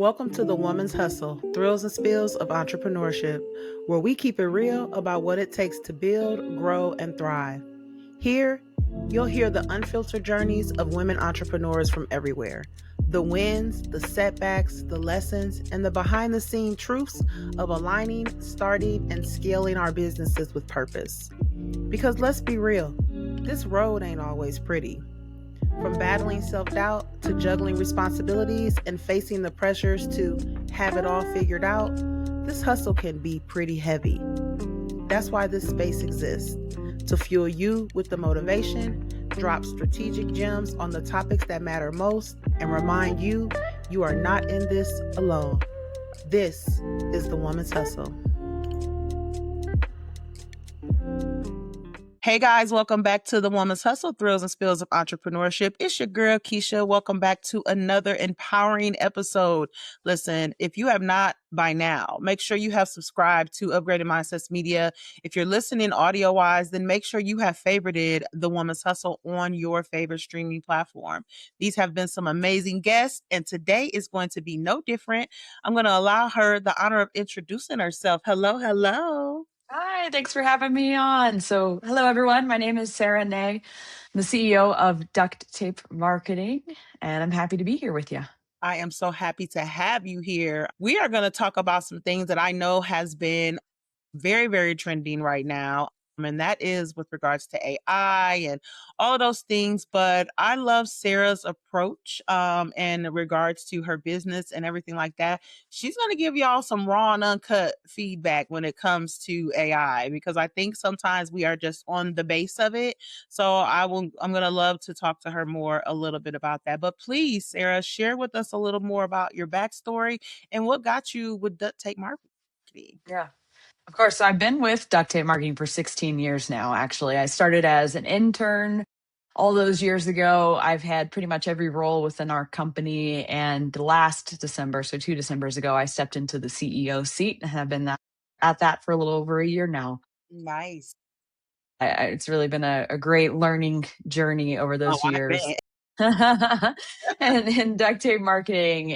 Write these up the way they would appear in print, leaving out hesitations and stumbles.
Welcome to the Woman's Hustle, Thrills and Spills of Entrepreneurship, where we keep it real about what it takes to build, grow, and thrive. Here, you'll hear the unfiltered journeys of women entrepreneurs from everywhere. The wins, the setbacks, the lessons, and the behind the scene truths of aligning, starting, and scaling our businesses with purpose. Because let's be real, this road ain't always pretty. From battling self-doubt to juggling responsibilities and facing the pressures to have it all figured out, this hustle can be pretty heavy. That's why this space exists, to fuel you with the motivation, drop strategic gems on the topics that matter most, and remind you you are not in this alone. This is the Woman's Hustle. Hey guys, welcome back to the Woman's Hustle, Thrills and Spills of Entrepreneurship. It's your girl, Kisha. Welcome back to another empowering episode. Listen, if you have not by now, make sure you have subscribed to Upgraded MindsetZ Media. If you're listening audio-wise, then make sure you have favorited the Woman's Hustle on your favorite streaming platform. These have been some amazing guests, and today is going to be no different. I'm going to allow her the honor of introducing herself. Hello. Hi, thanks for having me on. So, hello everyone. My name is Sara Nay. I'm the CEO of Duct Tape Marketing, and I'm happy to be here with you. I am so happy to have you here. We are going to talk about some things that I know has been very, very trending right now. And that is with regards to AI and all of those things. But I love Sarah's approach in regards to her business and everything like that. She's going to give y'all some raw and uncut feedback when it comes to AI, because I think sometimes we are just on the base of it. So I'm going to love to talk to her more a little bit about that. But please, Sarah, share with us a little more about your backstory and what got you with Duct Tape Marketing. Yeah. Of course, I've been with Duct Tape Marketing for 16 years now, actually. I started as an intern all those years ago. I've had pretty much every role within our company. And last December, so 2 Decembers ago, I stepped into the CEO seat and have been at that for a little over a year now. Nice. It's really been a great learning journey over those I years. bet. And Duct Tape Marketing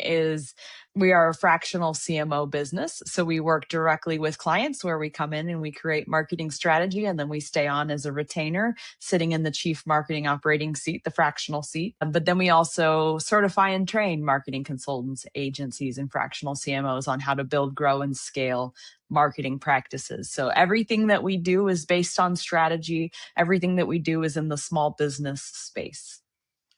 we are a fractional CMO business. So we work directly with clients where we come in and we create marketing strategy, and then we stay on as a retainer sitting in the chief marketing operating seat, the fractional seat. But then we also certify and train marketing consultants, agencies, and fractional CMOs on how to build, grow, and scale marketing practices. So everything that we do is based on strategy. Everything that we do is in the small business space.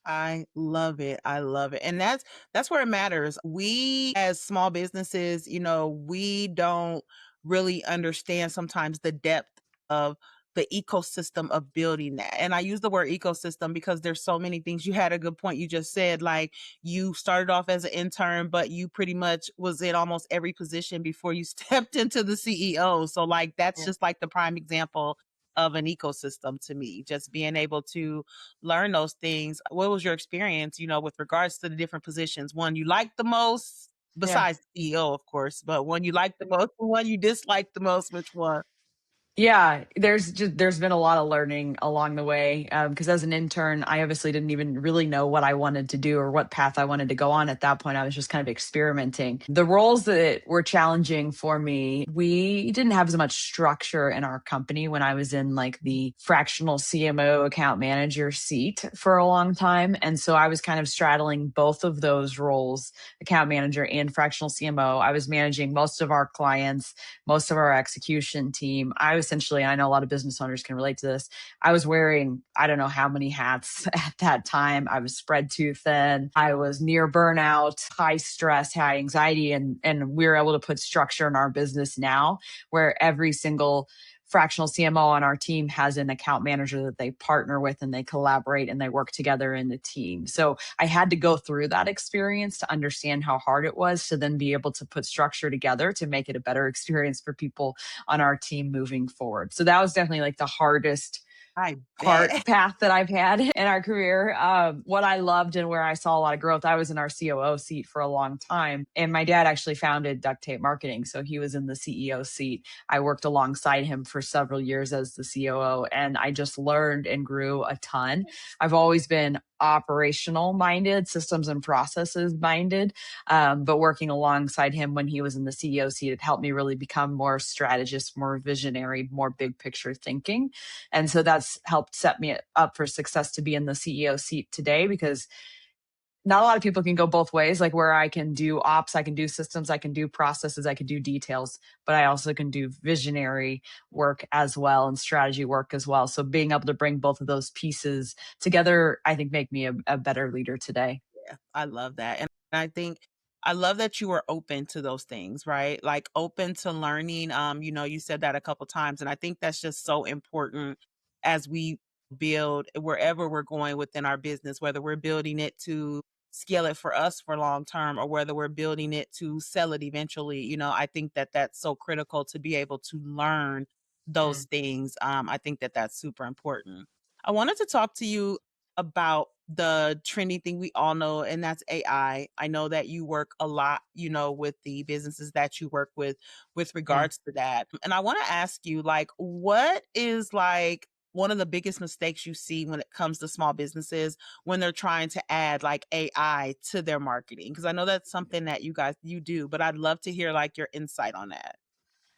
I love it. I love it. And that's where it matters. We as small businesses, we don't really understand sometimes the depth of the ecosystem of building that. And I use the word ecosystem because there's so many things. You had a good point. You just said, like, you started off as an intern, but you pretty much was in almost every position before you stepped into the CEO. So like, that's just like the prime example of an ecosystem to me, just being able to learn those things. What was your experience, with regards to the different positions? One you liked the most, besides CEO, of course, but one you liked the most, the one you disliked the most, which one? Yeah, there's been a lot of learning along the way, because as an intern, I obviously didn't even really know what I wanted to do or what path I wanted to go on at that point. I was just kind of experimenting. The roles that were challenging for me, we didn't have as much structure in our company when I was in like the fractional CMO account manager seat for a long time. And so I was kind of straddling both of those roles, account manager and fractional CMO. I was managing most of our clients, most of our execution team. Essentially, I know a lot of business owners can relate to this. I was wearing, I don't know how many hats at that time. I was spread too thin. I was near burnout, high stress, high anxiety. And we were able to put structure in our business now where every single fractional CMO on our team has an account manager that they partner with, and they collaborate and they work together in the team. So I had to go through that experience to understand how hard it was to then be able to put structure together to make it a better experience for people on our team moving forward. So that was definitely like the hardest I part bet. path that I've had in our career. What I loved and where I saw a lot of growth, I was in our COO seat for a long time. And my dad actually founded Duct Tape Marketing. So he was in the CEO seat. I worked alongside him for several years as the COO, and I just learned and grew a ton. I've always been operational minded, systems and processes minded. But working alongside him when he was in the CEO seat, it helped me really become more strategist, more visionary, more big picture thinking. And so that's helped set me up for success to be in the CEO seat today, because not a lot of people can go both ways, like where I can do ops, I can do systems, I can do processes, I can do details, but I also can do visionary work as well and strategy work as well. So being able to bring both of those pieces together, I think make me a better leader today. Yeah, I love that. And I think I love that you were open to those things, right? Like open to learning. You said that a couple times. And I think that's just so important as we build wherever we're going within our business, whether we're building it to scale it for us for long term or whether we're building it to sell it eventually. I think that that's so critical to be able to learn those Mm. things. I think that that's super important. I wanted to talk to you about the trending thing we all know, and that's AI. I know that you work a lot, with the businesses that you work with Mm. regards to that. And I want to ask you, like, what is like one of the biggest mistakes you see when it comes to small businesses when they're trying to add like AI to their marketing? Because I know that's something that you do, but I'd love to hear like your insight on that.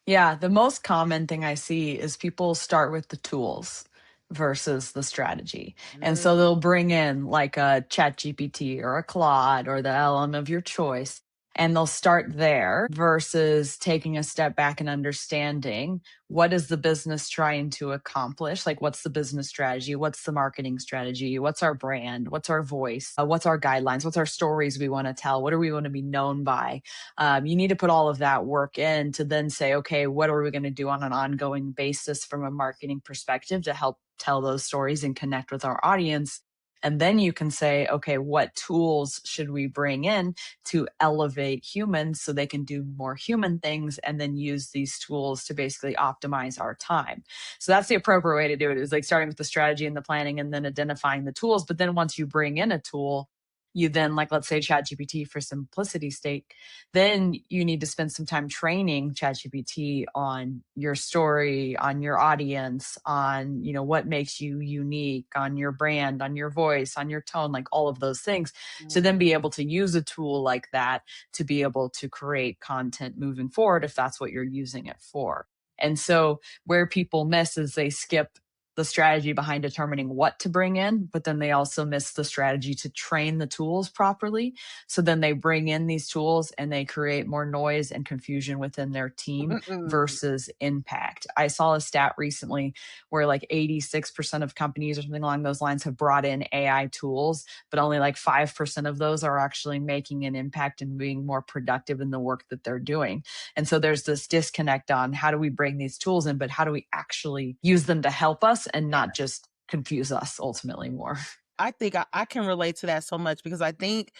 Yeah, the most common thing I see is people start with the tools versus the strategy. And so Mm. they'll bring in like a chat GPT or a Claude or the LM of your choice, and they'll start there versus taking a step back and understanding what is the business trying to accomplish? Like, what's the business strategy? What's the marketing strategy? What's our brand? What's our voice? What's our guidelines? What's our stories we want to tell? What do we want to be known by? You need to put all of that work in to then say, okay, what are we going to do on an ongoing basis from a marketing perspective to help tell those stories and connect with our audience? And then you can say, okay, what tools should we bring in to elevate humans so they can do more human things, and then use these tools to basically optimize our time. So that's the appropriate way to do it, is like starting with the strategy and the planning and then identifying the tools. But then once you bring in a tool, you then, like, let's say ChatGPT for simplicity's sake, then you need to spend some time training ChatGPT on your story, on your audience, on, what makes you unique, on your brand, on your voice, on your tone, like all of those things, to then be able to use a tool like that to be able to create content moving forward if that's what you're using it for. And so where people miss is they skip the strategy behind determining what to bring in, but then they also miss the strategy to train the tools properly. So then they bring in these tools and they create more noise and confusion within their team Mm-mm. versus impact. I saw a stat recently where like 86% of companies or something along those lines have brought in AI tools, but only like 5% of those are actually making an impact and being more productive in the work that they're doing. And so there's this disconnect on how do we bring these tools in, but how do we actually use them to help us and not just confuse us ultimately more. I think I can relate to that so much because I think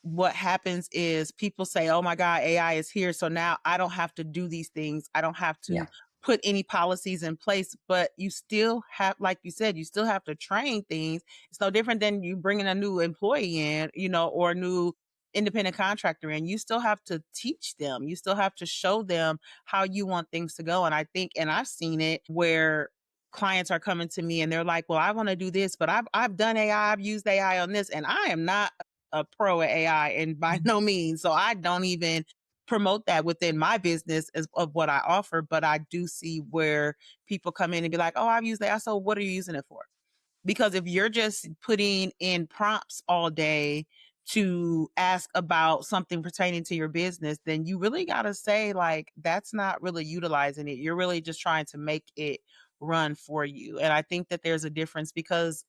what happens is people say, "Oh my God, AI is here. So now I don't have to do these things. I don't have Yeah. to put any policies in place." But you still have, like you said, you still have to train things. It's no different than you bringing a new employee in, or a new independent contractor in. You still have to teach them. You still have to show them how you want things to go. And I think, and I've seen it where clients are coming to me and they're like, "Well, I want to do this, but I've done AI, I've used AI on this, and I am not a pro at AI and by Mhm. no means. So I don't even promote that within my business as of what I offer. But I do see where people come in and be like, "Oh, I've used AI." So what are you using it for? Because if you're just putting in prompts all day to ask about something pertaining to your business, then you really got to say, like, that's not really utilizing it. You're really just trying to make it run for you. And I think that there's a difference because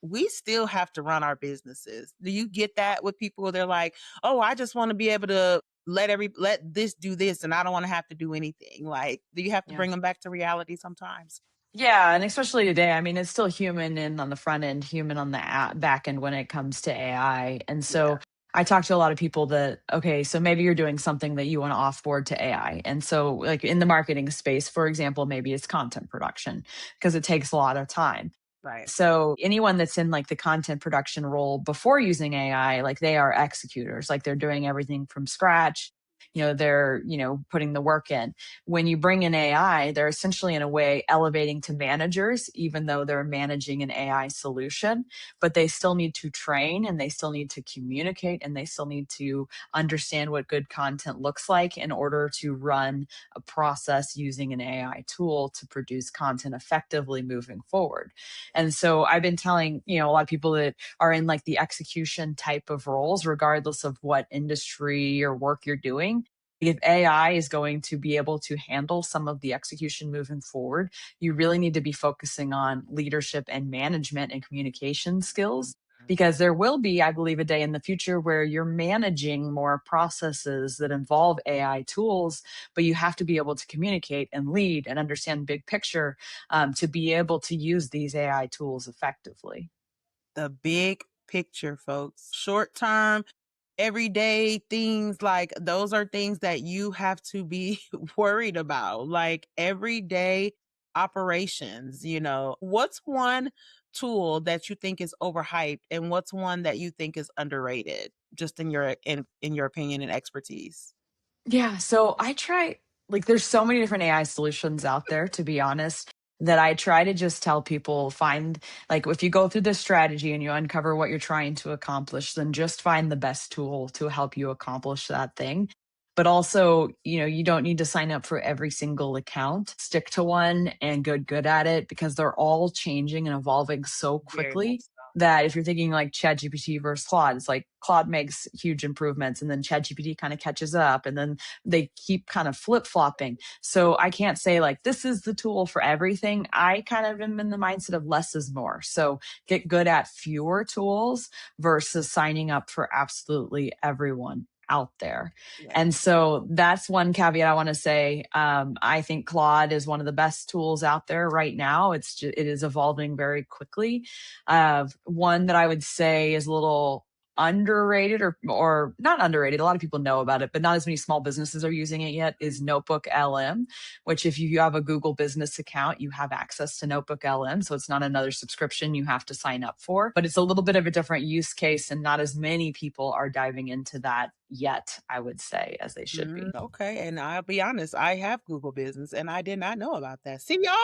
we still have to run our businesses. Do you get that with people? They're like, "Oh, I just want to be able to let this do this and I don't want to have to do anything." Like, do you have to Yeah. bring them back to reality sometimes? Yeah, and especially today, I mean, it's still human in on the front end, human on the back end when it comes to AI. And Yeah. so I talk to a lot of people that, okay, so maybe you're doing something that you want to offboard to AI. And so, like in the marketing space, for example, maybe it's content production because it takes a lot of time. Right. So anyone that's in like the content production role before using AI, like they are executors, like they're doing everything from scratch. They're, putting the work in. When you bring in AI, they're essentially in a way elevating to managers, even though they're managing an AI solution, but they still need to train and they still need to communicate and they still need to understand what good content looks like in order to run a process using an AI tool to produce content effectively moving forward. And so I've been telling, a lot of people that are in like the execution type of roles, regardless of what industry or work you're doing. If AI is going to be able to handle some of the execution moving forward, you really need to be focusing on leadership and management and communication skills, because there will be, I believe, a day in the future where you're managing more processes that involve AI tools, but you have to be able to communicate and lead and understand big picture, to be able to use these AI tools effectively. The big picture, folks. Short term, everyday things, like those are things that you have to be worried about, like everyday operations. What's one tool that you think is overhyped and what's one that you think is underrated, just in your opinion and expertise? Yeah, so I try, like there's so many different AI solutions out there, to be honest, that I try to just tell people, find, like if you go through the strategy and you uncover what you're trying to accomplish, then just find the best tool to help you accomplish that thing. But also, you don't need to sign up for every single account. Stick to one and get good at it, because they're all changing and evolving so Very much quickly so. that if you're thinking like ChatGPT versus Claude, it's like Claude makes huge improvements and then ChatGPT kind of catches up, and then they keep kind of flip flopping. So I can't say like this is the tool for everything. I kind of am in the mindset of less is more. So get good at fewer tools versus signing up for absolutely everyone out there. Yeah. And so that's one caveat I want to say. I think Claude is one of the best tools out there right now. It is evolving very quickly. One that I would say is a little underrated, or not underrated. A lot of people know about it, but not as many small businesses are using it yet, is Notebook LM, which if you have a Google business account, you have access to Notebook LM. So it's not another subscription you have to sign up for, but it's a little bit of a different use case, and not as many people are diving into that yet, I would say, as they should be. Okay, and I'll be honest, I have Google Business and I did not know about that. See, y'all,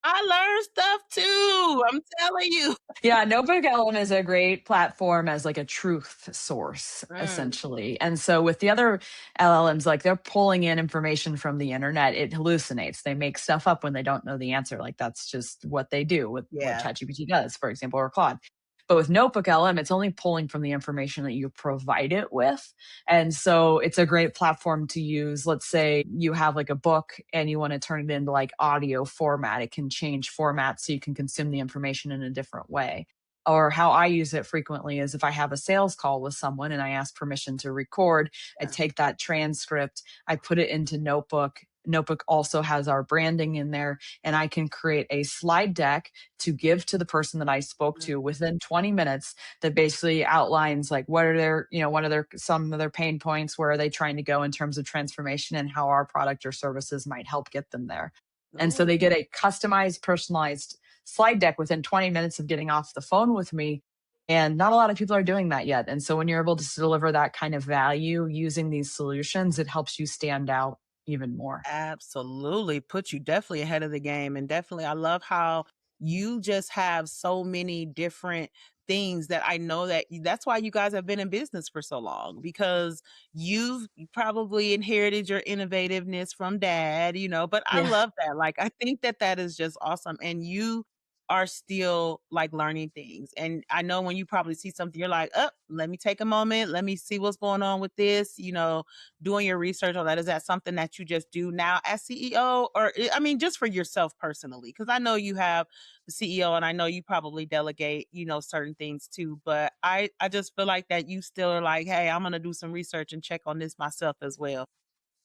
I learned stuff too. I'm telling you. Yeah, Notebook LM is a great platform as like a truth source, Mm, essentially. And so with the other LLMs, like they're pulling in information from the internet. It hallucinates. They make stuff up when they don't know the answer. Like that's just what they do with what yeah. ChatGPT does, for example, or Claude. But with Notebook LM, it's only pulling from the information that you provide it with. And so it's a great platform to use. Let's say you have like a book and you want to turn it into like audio format. It can change format so you can consume the information in a different way. Or how I use it frequently is if I have a sales call with someone and I ask permission to record, I Yeah. take that transcript, I put it into Notebook. Notebook also has our branding in there, and I can create a slide deck to give to the person that I spoke to within 20 minutes that basically outlines like what are their, what are their some of their pain points, where are they trying to go in terms of transformation, and how our product or services might help get them there. And so Ooh, they get a customized, personalized slide deck within 20 minutes of getting off the phone with me. And not a lot of people are doing that yet. And so when you're able to deliver that kind of value using these solutions, it helps you stand out even more. absolutely. Put you definitely ahead of the game. And definitely, I love how you just have so many different things that I know that's why you guys have been in business for so long, because you've probably inherited your innovativeness from dad, but I Yeah. love that. Like, I think that that is just awesome. And you are still like learning things. And I know when you probably see something, you're like, oh, let me take a moment. Let me see what's going on with this, doing your research on that. Is that something that you just do now as CEO, or I mean, just for yourself personally? Because I know you have the CEO and I know you probably delegate, certain things too. But I just feel like that you still are like, hey, I'm going to do some research and check on this myself as well.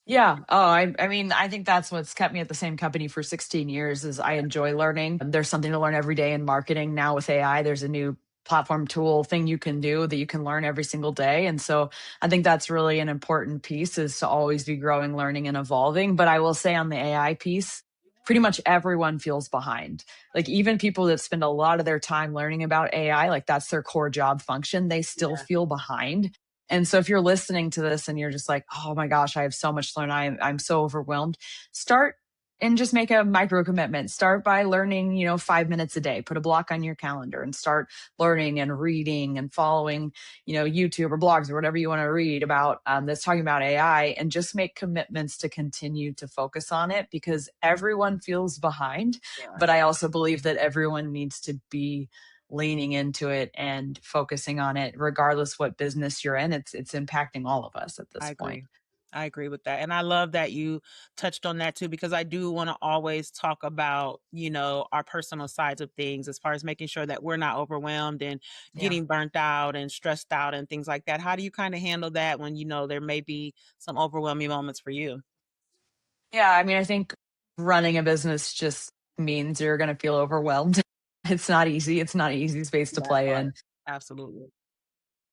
Yeah. Oh, I mean, I think that's what's kept me at the same company for 16 years is I enjoy learning. There's something to learn every day in marketing. Now with AI, there's a new platform tool thing you can do that you can learn every single day. And so I think that's really an important piece, is to always be growing, learning, and evolving. But I will say on the AI piece, pretty much everyone feels behind. Like even people that spend a lot of their time learning about AI, like that's their core job function, they still Yeah, feel behind. And so if you're listening to this and you're just like, oh my gosh, I have so much to learn, I'm so overwhelmed, start and just make a micro commitment. Start by learning, 5 minutes a day. Put a block on your calendar and start learning and reading and following, YouTube or blogs or whatever you want to read about that's talking about AI, and just make commitments to continue to focus on it because everyone feels behind. yeah. But I also believe that everyone needs to be leaning into it and focusing on it, regardless what business you're in. It's impacting all of us at I this point. agree. I agree with that. And I love that you touched on that too, because I do want to always talk about, our personal sides of things as far as making sure that we're not overwhelmed and Yeah. getting burnt out and stressed out and things like that. How do you kind of handle that when, there may be some overwhelming moments for you? Yeah, I mean, I think running a business just means you're going to feel overwhelmed. It's not easy. It's not an easy space to That play part. in. Absolutely.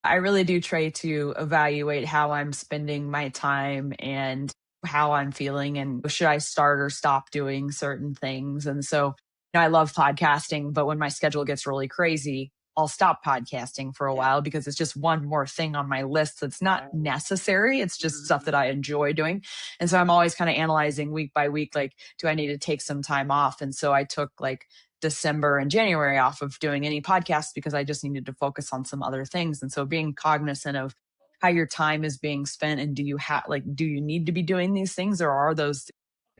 I really do try to evaluate how I'm spending my time and how I'm feeling and should I start or stop doing certain things. And so, I love podcasting, but when my schedule gets really crazy, I'll stop podcasting for a Yeah. while because it's just one more thing on my list that's not Right. necessary. It's just stuff Mhm. that I enjoy doing. And so I'm always kind of analyzing week by week, like, do I need to take some time off? And so I took like December and January off of doing any podcasts because I just needed to focus on some other things. And so being cognizant of how your time is being spent, and do you need to be doing these things, or are those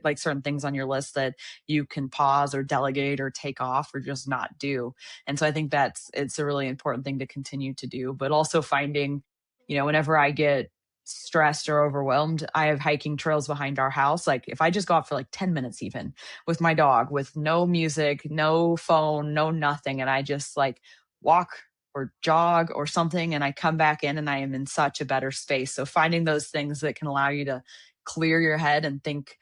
like certain things on your list that you can pause or delegate or take off or just not do. And so I think it's a really important thing to continue to do, but also finding, whenever I get stressed or overwhelmed, I have hiking trails behind our house. Like if I just go out for like 10 minutes, even with my dog, with no music, no phone, no nothing, and I just like walk or jog or something, and I come back in and I am in such a better space. So finding those things that can allow you to clear your head and think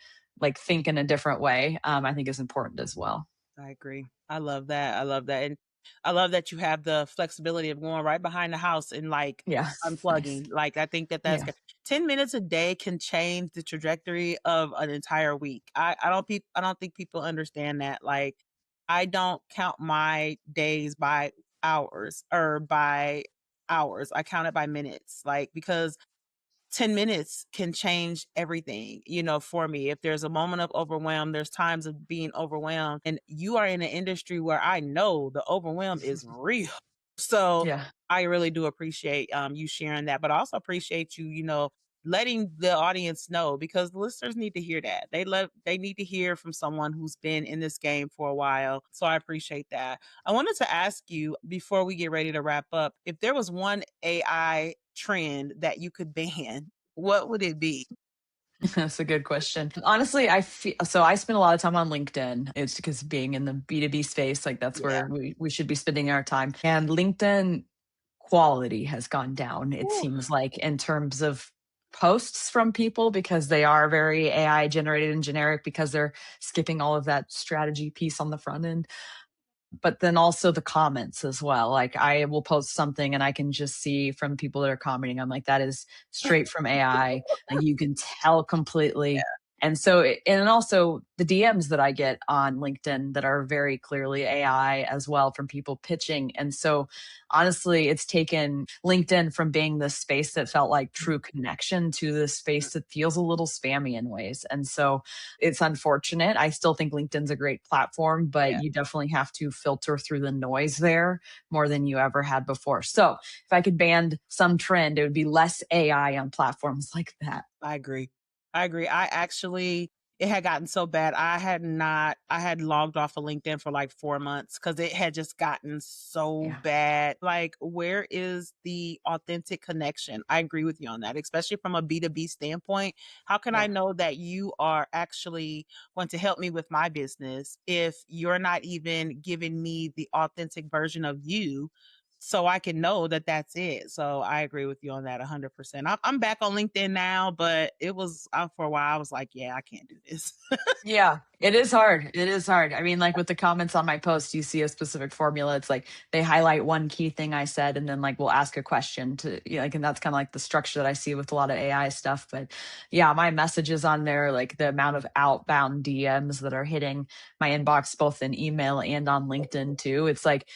in a different way, I think is important as well. I agree. I love that. I love that. And I love that you have the flexibility of going right behind the house and like Yeah. Nice. unplugging. Like I think that that's Yeah. good. 10 minutes a day can change the trajectory of an entire week. I don't think people understand that. Like I don't count my days by hours or by hours. I count it by minutes. Like because 10 minutes can change everything, for me. If there's a moment of overwhelm, there's times of being overwhelmed. And you are in an industry where I know the overwhelm is real. So Yeah. I really do appreciate you sharing that, but I also appreciate you, letting the audience know because the listeners need to hear that. They need to hear from someone who's been in this game for a while. So I appreciate that. I wanted to ask you before we get ready to wrap up, if there was one AI trend that you could ban, what would it be? That's a good question. Honestly, I feel so I spend a lot of time on LinkedIn. It's because being in the B2B space, like that's Yeah. where we should be spending our time. And LinkedIn quality has gone down, it Ooh, seems like, in terms of posts from people because they are very AI generated and generic because they're skipping all of that strategy piece on the front end. But then also the comments as well. Like I will post something and I can just see from people that are commenting, I'm like, that is straight from AI. Like you can tell completely. And so, and also the DMs that I get on LinkedIn that are very clearly AI as well from people pitching. And so, honestly, it's taken LinkedIn from being this space that felt like true connection to this space that feels a little spammy in ways. And so, it's unfortunate. I still think LinkedIn's a great platform, but yeah, you definitely have to filter through the noise there more than you ever had before. So if I could ban some trend, it would be less AI on platforms like that. I agree. I agree. It had gotten so bad. I had logged off of LinkedIn for like 4 months because it had just gotten so Yeah. bad. Like, where is the authentic connection? I agree with you on that, especially from a B2B standpoint. How can I Yeah. know that you are actually going to help me with my business if you're not even giving me the authentic version of you so I can know that that's it. So I agree with you on that 100%. I'm back on LinkedIn now, but it was for a while. I was like, yeah, I can't do this. Yeah, it is hard. It is hard. I mean, like with the comments on my post, you see a specific formula. It's like they highlight one key thing I said, and then like we'll ask a question to, you know, like, and that's kind of like the structure that I see with a lot of AI stuff. But yeah, my messages on there, like the amount of outbound DMs that are hitting my inbox, both in email and on LinkedIn too. It's like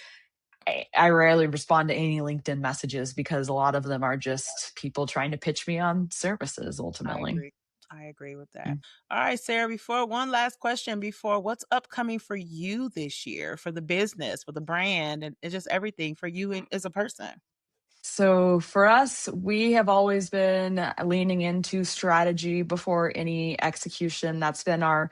I rarely respond to any LinkedIn messages because a lot of them are just people trying to pitch me on services I ultimately. agree. I agree with that. All right, Sarah, before one last question before what's upcoming for you this year for the business, for the brand, and just everything for you as a person? So for us, we have always been leaning into strategy before any execution. That's been our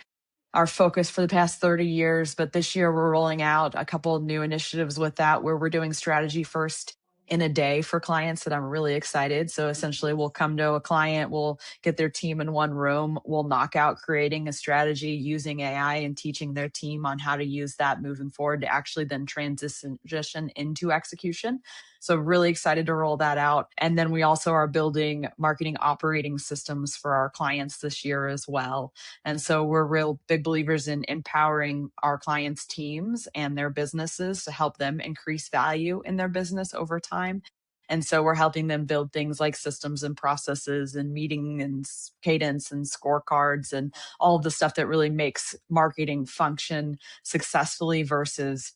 focus for the past 30 years. But this year, we're rolling out a couple of new initiatives with that, where we're doing strategy first in a day for clients that I'm really excited. So essentially, we'll come to a client, we'll get their team in one room, we'll knock out creating a strategy using AI and teaching their team on how to use that moving forward to actually then transition into execution. So really excited to roll that out. And then we also are building marketing operating systems for our clients this year as well. And so we're real big believers in empowering our clients' teams and their businesses to help them increase value in their business over time. And so we're helping them build things like systems and processes and meeting and cadence and scorecards and all of the stuff that really makes marketing function successfully versus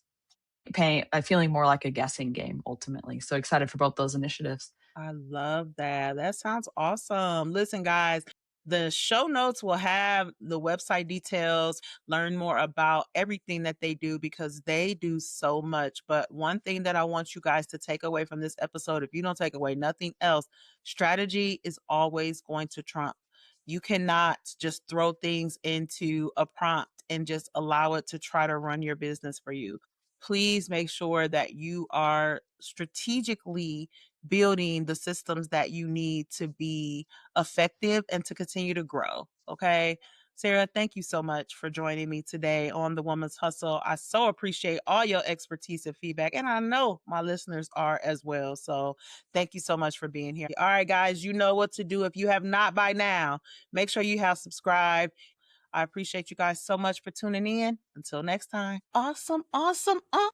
feeling more like a guessing game ultimately. So excited for both those initiatives. I love that. That sounds awesome. Listen, guys, the show notes will have the website details, learn more about everything that they do because they do so much. But one thing that I want you guys to take away from this episode, if you don't take away nothing else, strategy is always going to trump. You cannot just throw things into a prompt and just allow it to try to run your business for you. Please make sure that you are strategically building the systems that you need to be effective and to continue to grow. Okay. Sarah, thank you so much for joining me today on The Woman's Hustle. I so appreciate all your expertise and feedback, and I know my listeners are as well. So thank you so much for being here. All right, guys, you know what to do. If you have not by now, make sure you have subscribed. I appreciate you guys so much for tuning in. Until next time. Awesome, awesome, awesome.